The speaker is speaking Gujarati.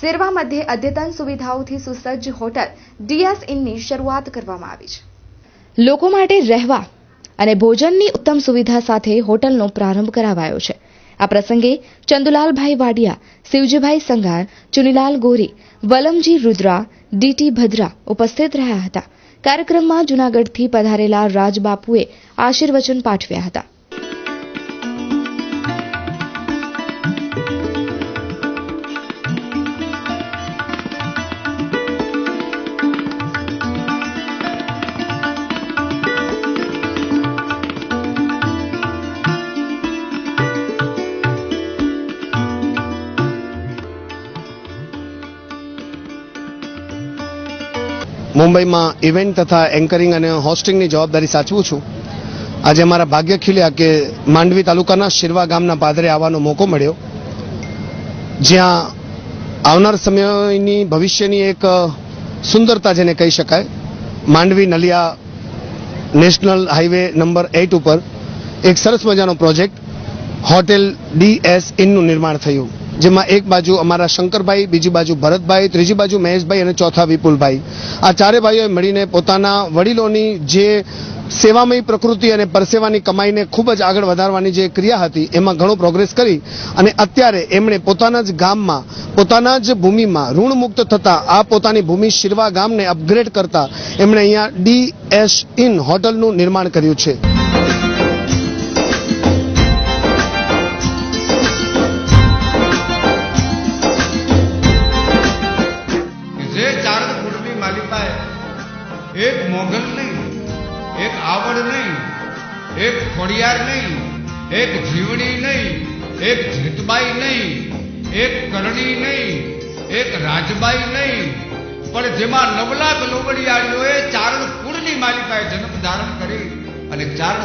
શેરવા મધ્યે અદ્યતન સુવિધાઓથી સુસજ્જ હોટલ DS ઇનની શરૂઆત કરવામાં આવી છે. લોકો માટે રહેવા અને ભોજનની ઉત્તમ સુવિધા સાથે હોટલનો પ્રારંભ કરાવાયો છે. આ પ્રસંગે ચંદુલાલભાઈ વાડિયા, શિવજીભાઈ સંઘાર, ચુનીલાલ ગોરી, વલમજી રુદ્રા, DT ભદ્રા ઉપસ્થિત રહ્યા હતા. કાર્યક્રમમાં જૂનાગઢથી પધારેલા રાજબાપુએ આશીર્વચન પાઠવ્યા હતા. મુંબઈમાં ઇવેન્ટ તથા એન્કરિંગ અને હોસ્ટિંગની જવાબદારી સાચવું છું. આજે અમારા ભાગ્ય ખીલ્યા કે માંડવી તાલુકાના શિરવા ગામના પાદરે આવવાનો મોકો મળ્યો, જ્યાં આવનાર સમયની ભવિષ્યની એક સુંદરતા જેને કહી શકાય, Mandvi Naliya national highway number 8 ઉપર એક સરસ મજાનો પ્રોજેક્ટ હોટેલ DS ઇનનું નિર્માણ થયું, જેમાં એક બાજુ અમારા શંકરભાઈ, બીજી બાજુ ભરતભાઈ, ત્રીજી બાજુ મહેશભાઈ અને ચોથા વિપુલભાઈ, આ ચારે ભાઈઓએ મળીને પોતાના વડીલોની જે સેવામય પ્રકૃતિ અને પરસેવાની કમાઈને ખૂબ જ આગળ વધારવાની જે ક્રિયા હતી એમાં ઘણો પ્રોગ્રેસ કરી અને અત્યારે એમણે પોતાના જ ગામમાં, પોતાના જ ભૂમિમાં ઋણમુક્ત થતા આ પોતાની ભૂમિ શિરવા ગામને અપગ્રેડ કરતા એમણે અહીંયા DS ઇન હોટલનું નિર્માણ કર્યું છે. एक मोगल नहीं, एक आवड़ नहीं, एक खोड़ियार नहीं, एक जीवड़ी नहीं, एक झीतबाई नहीं, एक करणी नहीं, एक राजबाई नहीं, पर जेमा 9 लाख लोबड़ियाळीओए चारण कुळनी मालिकाए जन्म धारण करी અને ચારણ